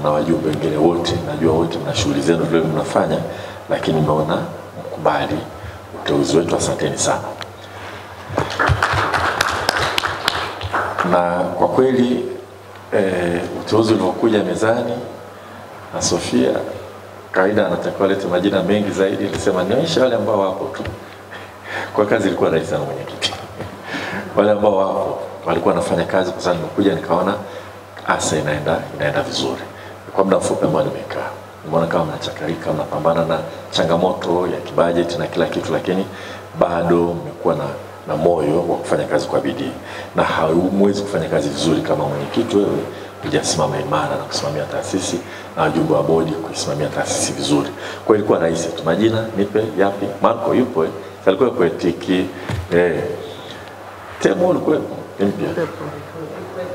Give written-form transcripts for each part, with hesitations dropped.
na wajumbe wengine wote, najua wote mna shughuli zenu vile mnafanya, lakini mmeona mkubali uteuzi wetu. Asanteni sana. Na kwa kweli uteuzi uliokuja mezani na Sofia kaida anatakiwa lete majina mengi zaidi, nilisema nionyeshe wale ambao wapo tu. Kwa kazi ilikuwa rahisi sana mwenyekiti. Wale ambao wapo walikuwa wanafanya kazi, kwa sababu nimekuja nikaona asa inaenda vizuri. Kwa muda mfupi ambao nimekaa, nimeona kama mnachakarika, mnapambana na changamoto ya kibajeti na kila kitu, lakini bado mmekuwa na moyo wa kufanya kazi kwa bidii. Na hauwezi kufanya kazi vizuri kama mwenyekiti wewe hujasimama imara na kusimamia taasisi na wajumbe wa bodi kusimamia taasisi vizuri. Kwa ilikuwa rahisi tu. Majina nipe yapi? Marco yupo, alikuwa kwa tiki Temo ulikuwa mpya.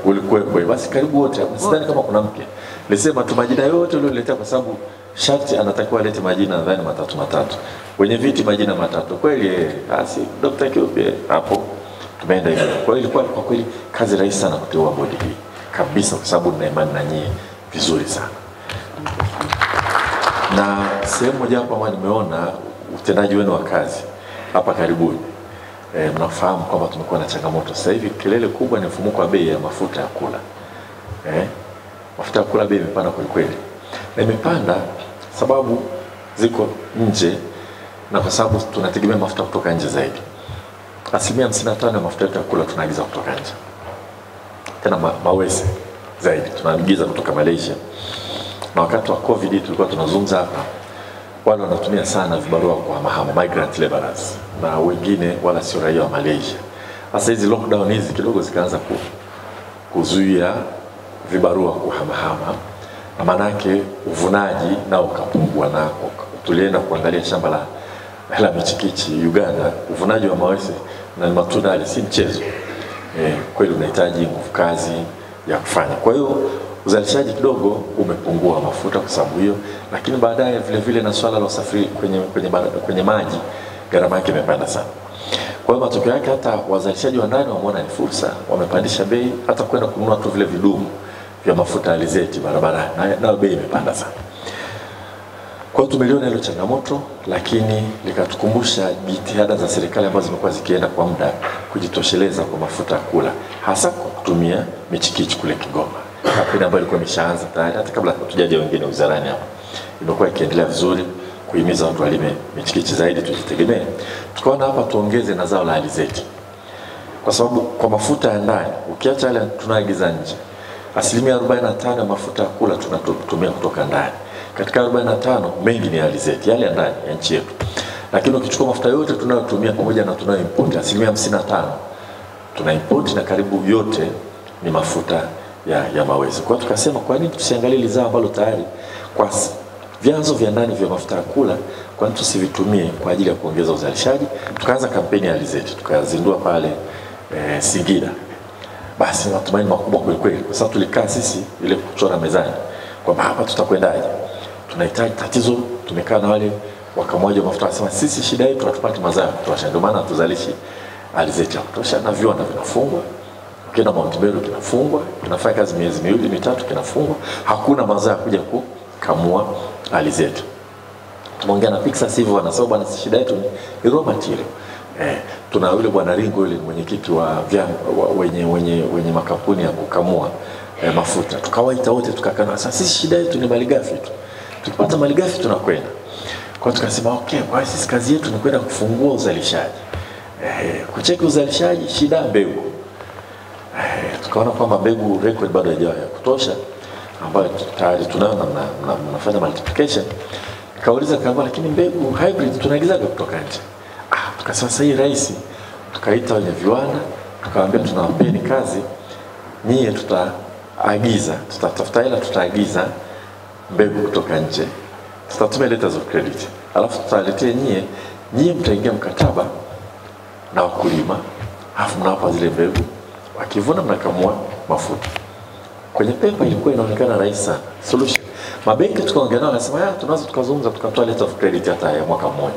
Ulikuwa basi karibu wote. Sidhani kama kuna mpya. Nilisema tu majina yote ulioleta, kwa sababu sharti anatakiwa alete majina nadhani matatu. Wenye viti majina 3. Kweli asi Dr. Kiupe hapo tumeenda hivyo. Kwa hiyo ilikuwa kwa kweli kazi rahisi sana kuteua bodi hii kabisa, kwa sababu nina imani na nyinyi vizuri sana. Na sehemu moja hapo ambayo nimeona utendaji wenu wa kazi hapa karibuni, mnafahamu kwamba tumekuwa na changamoto. Sasa hivi kelele kubwa ni mfumuko wa bei ya mafuta ya kula. Mafuta ya kula bei imepanda kweli. Na imepanda sababu ziko nje, na kwa sababu tunategemea mafuta kutoka nje zaidi. 55% ya mafuta ya kula tunaagiza kutoka nje. Tena mawese zaidi tunaagiza kutoka Malaysia. Na wakati wa COVID tulikuwa tunazungumza hapa, wale wanatumia sana vibarua kuhamahama, migrant laborers, na wengine wala sio raia wa Malaysia. Sasa hizi lockdown hizi kidogo zikaanza kuzuia vibarua kuhamahama, na manake uvunaji nao ukapungua. Na tulienda kuangalia shamba la michikichi Uganda, uvunaji wa mawese na matunda si mchezo. Kweli unahitaji nguvu kazi ya kufanya. Kwa hiyo uzalishaji kidogo umepungua mafuta kwa sababu hiyo, lakini baadaye vile na swala la usafiri kwenye maji gharama yake imepanda sana. Kwa hiyo matokeo yake hata wazalishaji wa ndani wameona ni fursa, wamepandisha bei, hata kwenda kununua tu vile vidumu vya mafuta alizeti barabarani, na bei imepanda sana. Kwa hiyo tumeliona hilo changamoto, lakini likatukumbusha jitihada za serikali ambazo zimekuwa zikienda kwa muda kujitosheleza kwa mafuta ya kula, hasa kwa kutumia michikichi kule Kigoma. Kampeni ambayo ilikuwa imeshaanza tayari hata kabla hatujaje wengine wizarani hapa, imekuwa ikiendelea vizuri kuhimiza watu walime michikichi zaidi, tujitegemee. Tukaona hapa tuongeze na zao la alizeti, kwa sababu kwa mafuta ya ndani ukiacha yale tunaagiza nje, 45% ya mafuta ya kula tunatumia kutoka ndani. Katika 45 mengi ni alizeti yale ya ndani ya nchi yetu. Lakini ukichukua mafuta yote tunayotumia pamoja na tunayo import, 55% tuna import, na karibu yote ni mafuta ya mawezi. Kwa hiyo tukasema kwa nini tusiangalie zao ambalo tayari kwa vyanzo vya ndani vya mafuta ya kula, kwa nini tusivitumie kwa ajili ya kuongeza uzalishaji? Tukaanza kampeni ya alizeti, tukazindua pale Singida. Basi matumaini makubwa kweli, kwa sababu tulikaa sisi ile kuchora mezani kwamba hapa tutakwendaje, tunahitaji tatizo. Tumekaa na wale wakamwaje mafuta, wasema sisi shida yetu hatupati mazao ya kutosha, ndio maana tuzalishi alizeti ya kutosha, na viwanda vinafungwa. Kina Mount Meru kinafungwa, kinafanya kazi miezi 2-3 kinafungwa, hakuna mazao kuja kukamua alizeti. Tumeongea na Pixar hivyo, wanasema bwana shida yetu ni raw material. Tuna yule bwana Ringo yule mwenyekiti wa wenye makampuni ya kukamua mafuta, tukawaita wote tukakana, sasa sisi shida yetu ni malighafi tu, tukipata malighafi tunakwenda. Kwa tukasema okay, kwa sisi kazi yetu ni kwenda kufungua uzalishaji, kucheki uzalishaji, shida mbegu. Tukaona kwamba mbegu record bado haijawa ya kutosha, ambayo tayari tunayo na mnafanya multiplication. Kauliza kama lakini mbegu hybrid tunaagiza kutoka nje. Tukasema sasa hii rahisi, tukaita wenye viwanda, tukawaambia tunawapeni kazi, nyie tutaagiza, tutatafuta hela, tutaagiza mbegu kutoka nje, tutatumia letters of credit, alafu tutaletea nyie mtaingia mkataba na wakulima, alafu mnawapa zile mbegu, wakivuna mnakamua mafuta. Kwenye paper ilikuwa inaonekana rahisi sana solution. Mabenki tukaongea nao, nasema tunaweza tukazungumza tukatoa letter of credit hata ya mwaka mmoja.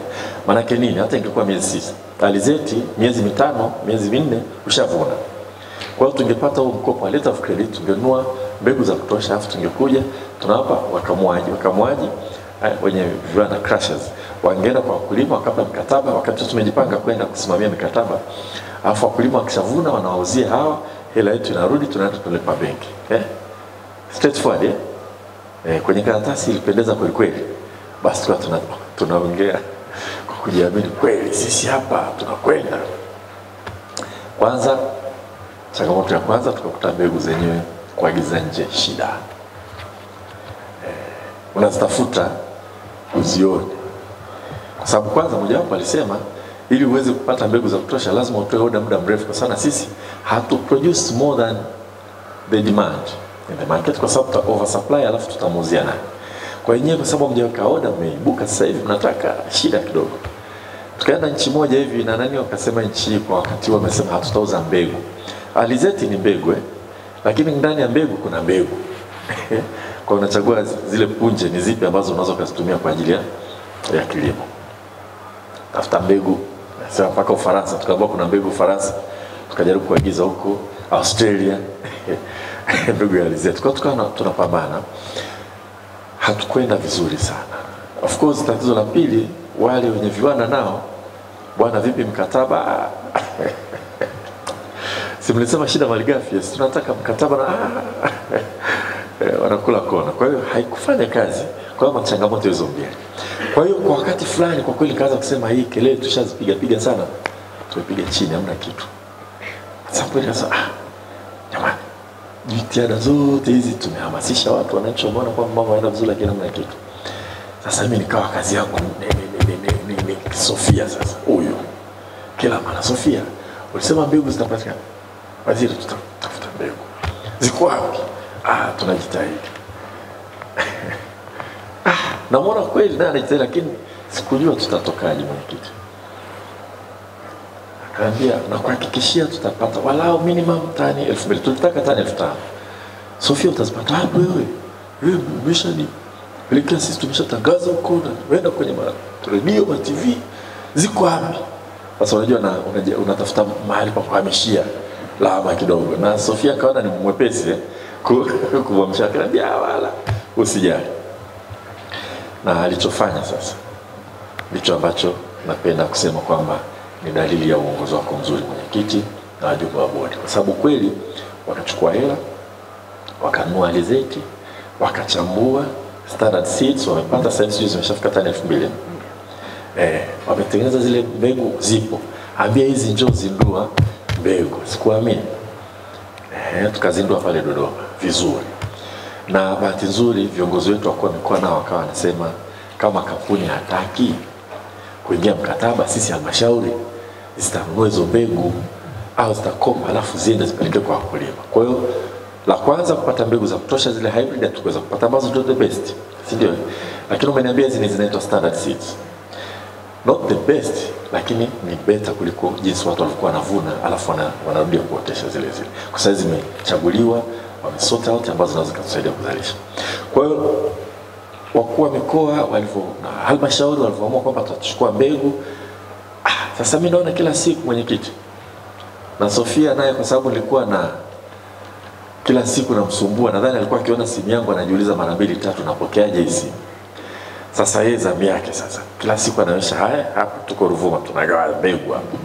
Maana yake nini? Hata ingekuwa miezi 6, alizeti miezi 5, miezi 4 ushavuna. Kwa hiyo tungepata huo mkopo wa letter of credit, tungenunua mbegu za kutosha, afu tungekuja tunawapa wakamwaji wenye viwanda crushers, wangeenda kwa wakulima kabla mkataba, wakati tumejipanga kwenda kusimamia mikataba, afu wakulima wakishavuna wanawauzia hawa, hela yetu inarudi, tunaenda tulipa benki. Straightforward. Kwenye karatasi ilipendeza kweli kweli. Basi tunaongea kwa kujiamini kweli, sisi hapa tunakwenda. Kwanza, changamoto ya kwanza tukakuta mbegu zenyewe kuagiza nje shida. Unazitafuta uzione. Kwa sababu kwanza mmoja wapo alisema ili uweze kupata mbegu za kutosha lazima utoe order muda mrefu, kwa sana sisi hatu produce more than the demand in the market, kwa sababu tuta oversupply alafu tutamuuzia nani. Kwa hiyo kwa sababu mjaweka order mmeibuka sasa hivi mnataka shida kidogo. Tukaenda nchi moja hivi na nani wakasema nchi kwa wakati huo wamesema hatutauza mbegu. Alizeti ni mbegu lakini ndani ya mbegu kuna mbegu. Kwa unachagua zile punje ni zipi ambazo unaweza kuzitumia kwa ajili ya kilimo. Tafuta mbegu. Sasa mpaka Ufaransa tukaambiwa kuna mbegu Ufaransa. Tukajaribu kuagiza huko Australia. Mbegu ya alizeti. Kwa tukawa tunapambana. Hatukwenda vizuri sana. Of course tatizo la pili, wale wenye viwanda nao bwana vipi mkataba? Simlisema shida malighafi, tunataka mkataba na wanakula kona. Kwa hiyo haikufanya kazi kwa hiyo changamoto hizo mbili. Kwa hiyo kwa wakati fulani kwa kweli kaanza kusema hii kelele tushazipiga sana. Tumepiga chini hamna kitu. Sasa nikasema jamani, jitihada zote hizi tumehamasisha watu wananchi wameona kwamba mambo yanaenda vizuri lakini hamna kitu. Sasa mimi nikawa kazi yangu ni Sofia sasa. Huyo kila mara Sofia, ulisema mbegu zitapatikana. Waziri tutafuta mbegu. Ziko wapi? Tunajitahidi. Naona kweli na anajitahidi lakini sikujua tutatokaje mwenyekiti. Akaambia na kuhakikishia tutapata walau minimum tani 2000. Tulitaka tani 5000. Sofia utazipata wapi wewe? Wewe umeshani pelekea sisi tumeshatangaza huko na wenda kwenye radio na TV. Ziko wapi? Sasa unajua unatafuta mahali pa kuhamishia lawama kidogo. Na Sofia kaona ni mwepesi kumwamsha, akaniambia wala usijali. Na alichofanya sasa ndicho ambacho napenda kusema kwamba ni dalili ya uongozi wako mzuri mwenyekiti na wajumbe wa bodi, kwa sababu kweli wakachukua hela, wakanunua alizeti, wakachambua standard seeds, wamepata sasa zimeshafika tani 2000. Wametengeneza zile mbegu zipo. Ambia hizi njoo zindua mbegu. Sikuamini. Tukazindua pale Dodoma vizuri. Na bahati nzuri viongozi wetu wako mikoa nao wakawa wanasema kama kampuni hataki kuingia mkataba, sisi halmashauri zitanunua hizo mbegu au zitakopa alafu ziende zipeleke kwa wakulima. Kwa hiyo la kwanza kupata mbegu za kutosha zile hybrid tuweza kupata ambazo ndio the best. Si ndio? Lakini umeniambia hizi zinaitwa standard seeds. Not the best, lakini ni better kuliko jinsi watu walikuwa wanavuna alafu wanarudia kuotesha zile. Kwa sababu zimechaguliwa, wamesort out ambazo zinaweza kusaidia kuzalisha. Kwa hiyo wakuu wa mikoa na halmashauri walivyoamua kwamba tutachukua mbegu. Sasa mimi naona kila siku mwenyekiti na Sofia naye, kwa sababu nilikuwa na kila siku namsumbua, nadhani alikuwa akiona simu yangu anajiuliza mara 2-3 napokeaje hii simu. Sasa yeye zamu yake sasa kila siku anaonyesha haya hapa tuko Ruvuma tunagawa mbegu hapa.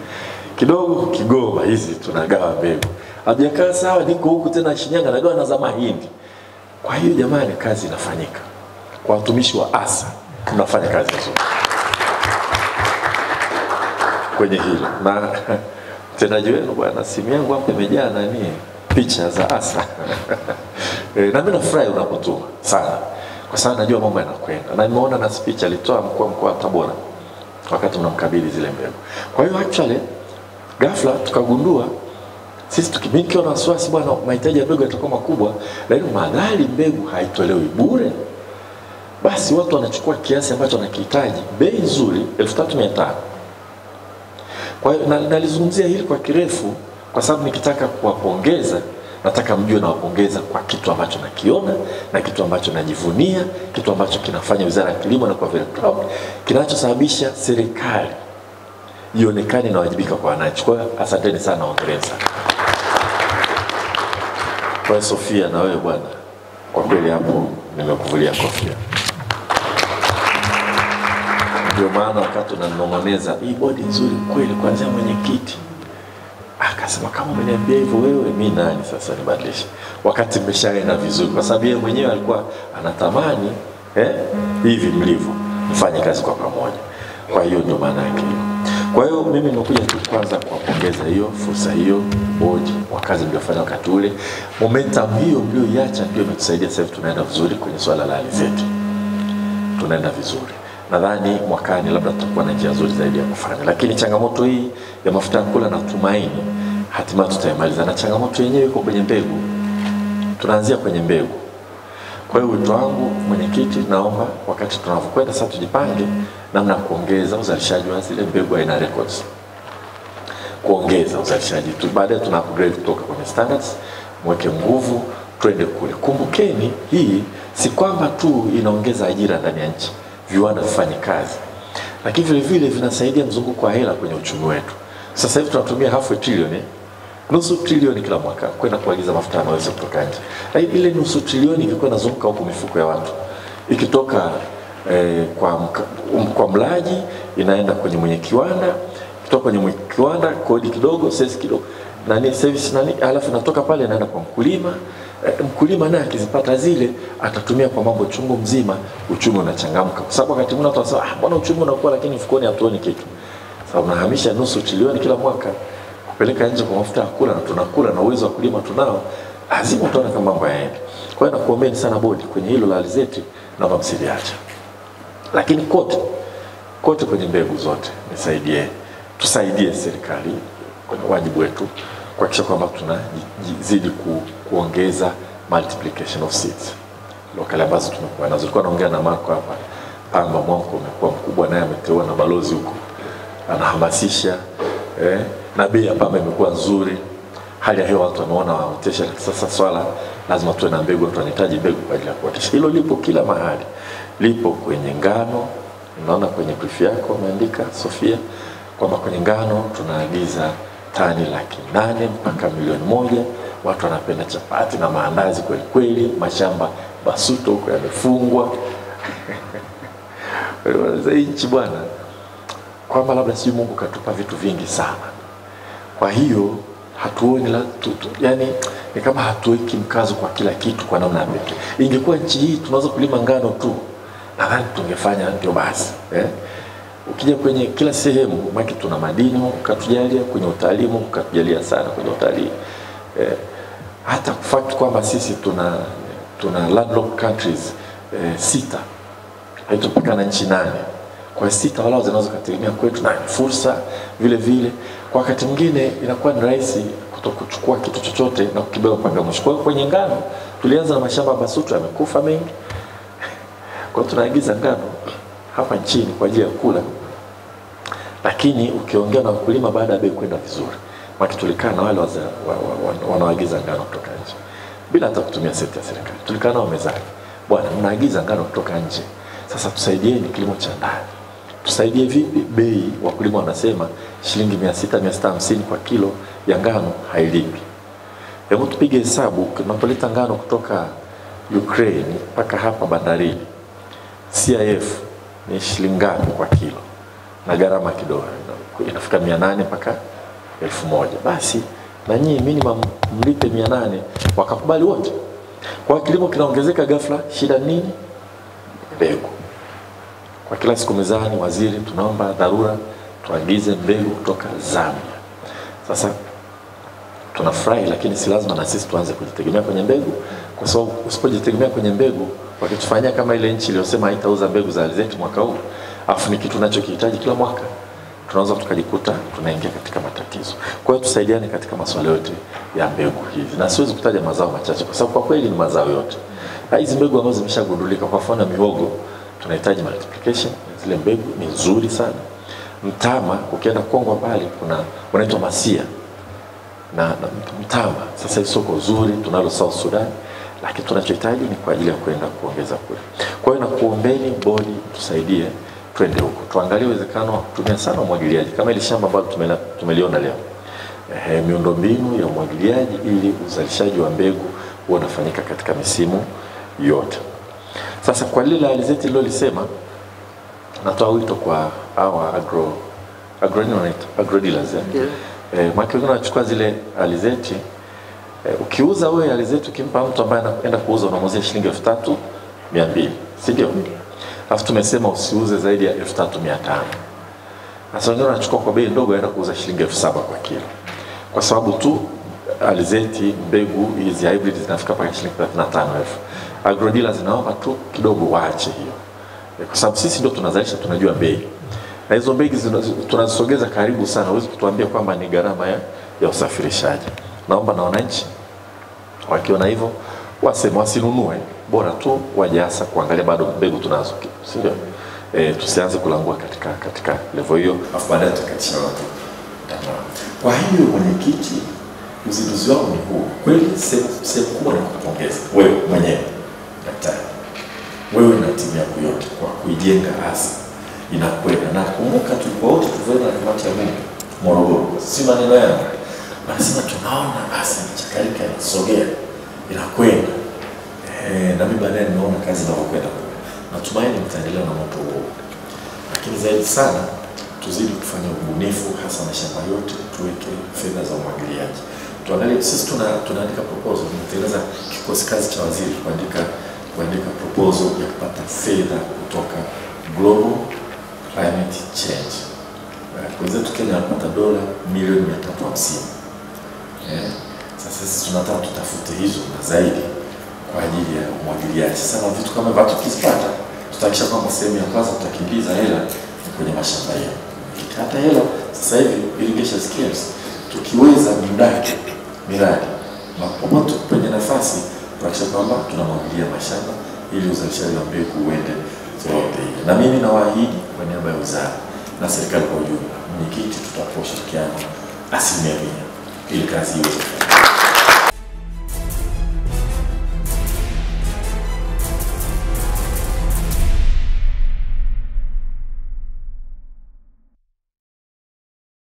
Kidogo Kigoma hizi tunagawa mbegu. Hajakaa sawa niko huku tena Shinyanga nagawa na za mahindi. Kwa hiyo jamani kazi inafanyika. Kwa watumishi wa ASA tunafanya kazi nzuri kwenye hilo. Na mtendaji wenu bwana, simu yangu hapa imejaa picha za ASA. Na mimi nafurahi unapotuma sana. Kwa sababu najua mambo yanakwenda. Na nimeona na speech alitoa mkuu wa Tabora wakati mnamkabidhi zile mbegu. Kwa hiyo actually ghafla tukagundua sisi tukimiliki na wasiwasi bwana mahitaji ya mbegu yatakuwa makubwa, lakini madhali mbegu haitolewi bure, basi watu wanachukua kiasi ambacho wanakihitaji, bei nzuri 3500. Kwa hiyo nalizungumzia hili kwa kirefu kwa sababu nikitaka kuwapongeza, nataka mjue na wapongeza kwa kitu ambacho nakiona na kitu ambacho najivunia, kitu ambacho kinafanya Wizara ya Kilimo na kwa very proud, kinachosababisha serikali ionekane na wajibika kwa wananchi. Kwa hiyo asanteni sana, hongereni sana. Kwa Sofia na wewe bwana, kwa kweli hapo nimekuvulia kofia. Ndio maana wakati tunanong'oneza hii bodi nzuri kweli kuanzia mwenyekiti, akasema kama umeniambia hivyo wewe, mimi nani sasa nibadilishe, wakati mmeshaenda vizuri, kwa sababu yeye mwenyewe alikuwa anatamani hivi mlivyo mfanye kazi kwa pamoja. Kwa hiyo ndio maana yake. Kwa hiyo mimi nimekuja tu kwanza kuwapongeza hiyo fursa hiyo bodi kwa kazi mliofanya wakati ule. Momentum hiyo mlioiacha ndio imetusaidia sasa tunaenda vizuri kwenye swala la alizeti. Tunaenda vizuri. Nadhani mwakani labda tutakuwa na njia nzuri zaidi ya kufanya. Lakini changamoto hii ya mafuta ya kula na tumaini hatimaye tutaimaliza, na changamoto yenyewe iko kwenye mbegu. Tunaanzia kwenye mbegu. Kwa hiyo wito wangu mwenyekiti, naomba wakati tunavyokwenda sasa tujipange namna ya kuongeza uzalishaji wa zile mbegu aina records. Kuongeza uzalishaji tu, baadaye tuna upgrade kutoka kwenye standards, mweke nguvu twende kule. Kumbukeni hii si kwamba tu inaongeza ajira ndani ya nchi, viwanda vifanye kazi, lakini vile vile vinasaidia mzunguko wa hela kwenye uchumi wetu. Sasa hivi tunatumia half a trillion, nusu trilioni kila mwaka kwenda kuagiza mafuta yanaweza kutoka nje. Ile nusu trilioni ilikuwa inazunguka huko mifuko ya watu. Ikitoka kwa mlaji inaenda kwenye mwenye kiwanda, kutoka kwenye mwenye kiwanda kodi kidogo, sales kidogo, nani service nani, alafu natoka pale inaenda kwa mkulima. Mkulima naye akizipata zile atatumia kwa mambo chungu mzima, uchumi unachangamka. Kwa sababu wakati mwingine watu wanasema mbona uchumi unakuwa lakini mfukoni hatuoni kitu. Sasa unahamisha nusu trilioni kila mwaka kupeleka nje kwa mafuta ya kula, na tunakula na uwezo wa kulima tunao, lazima utaona kama mambo yaende. Kwa hiyo nakuombeni sana bodi kwenye hilo la alizeti, naomba msiliache. Lakini kote kwenye mbegu zote tusaidie serikali kwenye wajibu wetu kuhakikisha kwamba tunazidi kuongeza multiplication of seeds. Lokali ambazo tumekuwa nazo, tulikuwa naongea na Marco hapa, Pamba Mwamko umekuwa mkubwa, naye ameteua na balozi huko anahamasisha, na bei ya pamba imekuwa nzuri, hali ya hewa watu wanaona waotesha. Sasa swala lazima tuwe na mbegu, watu wanahitaji mbegu kwa ajili ya kuotesha. Hilo lipo kila mahali, lipo kwenye ngano. Unaona kwenye brief yako umeandika Sofia kwamba kwenye ngano tunaagiza tani 800,000 mpaka 1,000,000. Watu wanapenda chapati na maandazi kweli kweli, mashamba Basuto huko yamefungwa. Sasa nchi bwana, kwamba labda si Mungu katupa vitu vingi sana, kwa hiyo hatuoni yani ni kama hatuweki mkazo kwa kila kitu kwa namna pekee. Ingekuwa nchi hii tunaweza kulima ngano tu, nadhani tungefanya ndio basi. Ukija kwenye kila sehemu, maki tuna madini ukatujalia, kwenye utalii ukatujalia sana kwenye utalii. Hata fact kwamba sisi tuna landlocked countries 6, haitopakana nchi 8. Kwa 6 wala zinaweza kutegemea kwetu, na fursa vile vile. Kwa wakati mwingine inakuwa ni rahisi kutokuchukua kitu chochote na kukibeba panga mwisho. Kwa hiyo kwenye ngano tulianza na mashamba Basuto yamekufa mengi. Kwa hiyo tunaagiza ngano hapa nchini kwa ajili ya kula. Lakini ukiongea na wakulima baada ya bei kwenda vizuri, maki tulikaa na wale wanaagiza ngano kutoka nje bila hata kutumia sekta ya serikali. Tulikaa nao mezani, bwana mnaagiza ngano kutoka nje, sasa tusaidieni kilimo cha ndani. Tusaidie vipi? Bei wakulima wanasema shilingi 600-650 kwa kilo ya ngano hailipi. Hebu tupige hesabu, tunapoleta ngano kutoka Ukraine mpaka hapa bandarini, CIF ni shilingi ngapi kwa kilo? Na gharama kidogo inafika 800 mpaka 1000. Basi na nyinyi minimum mlipe 800, wakakubali wote. Kwa kilimo kinaongezeka ghafla, shida nini? Mbegu. Kwa kila siku mezani, waziri, tunaomba dharura tuagize mbegu kutoka Zambia. Sasa tunafurahi, lakini si lazima na sisi tuanze kujitegemea kwenye mbegu, kwa sababu usipojitegemea kwenye mbegu, wakitufanyia kama ile nchi iliyosema haitauza mbegu za alizeti mwaka huu, afu ni kitu tunachokihitaji kila mwaka, tunaweza tukajikuta tunaingia katika matatizo. Kwa hiyo tusaidiane katika masuala yote ya mbegu hizi, na siwezi kutaja mazao machache kwa sababu kwa kweli ni mazao yote. Hizi mbegu ambazo zimeshagundulika, kwa mfano mihogo, tunahitaji multiplication. Zile mbegu ni nzuri sana. Mtama, ukienda Kongo pale kuna unaitwa Masia na mtama. Sasa hizo soko nzuri tunalo South Sudan, lakini tunachohitaji ni kwa ajili ya kwenda kuongeza kule. Kwa hiyo nakuombeni bodi tusaidie twende huko. Tuangalie uwezekano wa kutumia sana umwagiliaji kama ile shamba ambalo tumeliona leo. Miundombinu ya umwagiliaji ili uzalishaji wa mbegu huwa unafanyika katika misimu yote. Sasa kwa lile alizeti nilolisema, natoa wito kwa hawa agro dealers. Mwaka wengine wanachukua zile alizeti, ukiuza wewe alizeti ukimpa mtu ambaye anaenda kuuza unamuuzia shilingi 3,200, si ndio? Alafu tumesema usiuze zaidi ya 3,500. Sasa wengine wanachukua kwa bei ndogo aenda kuuza shilingi 7,000 kwa kilo. Kwa sababu tu alizeti mbegu hizi hybrid zinafika mpaka shilingi 35,000. Agro dealers zinaomba tu kidogo waache hiyo. Kwa sababu sisi ndio tunazalisha, tunajua bei. Na hizo mbegu tunazisogeza karibu sana, huwezi kutuambia kwamba ni gharama ya usafirishaji. Naomba na wananchi wakiona hivyo waseme wasinunue, bora tu wajasa kuangalia bado mbegu tunazo, si ndio? Tusianze kulangua katika level hiyo, afu baadaye tutakatisha watu tamaa. Kwa hiyo mwenyekiti, uzinduzi wao ni huu. Kweli sehemu kubwa na kupongeza wewe mwenyewe daktari, wewe na timu yako yote kwa kuijenga ASA inakwenda. Na kumbuka tulikuwa wote tuliona kamati ya Mungu Morogoro, si maneno yangu, wanasema tunaona ASA inachakalika, inasogea, inakwenda. Na mimi baadaye nimeona kazi inakwenda. Natumaini mtaendelea na moto huo, lakini zaidi sana tuzidi kufanya ubunifu, hasa mashamba yote tuweke fedha za umwagiliaji. Tuangalie sisi tunaandika proposal, tunatengeneza kikosi kazi cha waziri kuandika proposal ya kupata fedha kutoka Global Climate Change. Kwa hiyo Kenya tunapata dola milioni 350. Sasa sisi tunataka tutafute hizo na zaidi kwa ajili ya umwagiliaji. Sana vitu kama watu kisipata, tutahakisha kwamba sehemu ya kwanza tutakimbiza hela kwenye mashamba yetu. Hata hela sasa hivi irrigation schemes tukiweza miradi mapomoto kwenye nafasi, tuhakisha kwamba tunamwagilia mashamba ili uzalishaji wa mbegu uende zote. Na mimi nawaahidi kwa niaba ya wizara na serikali kwa ujumla, mwenyekiti, tutakuwa ushirikiano 100% ili kazi iwe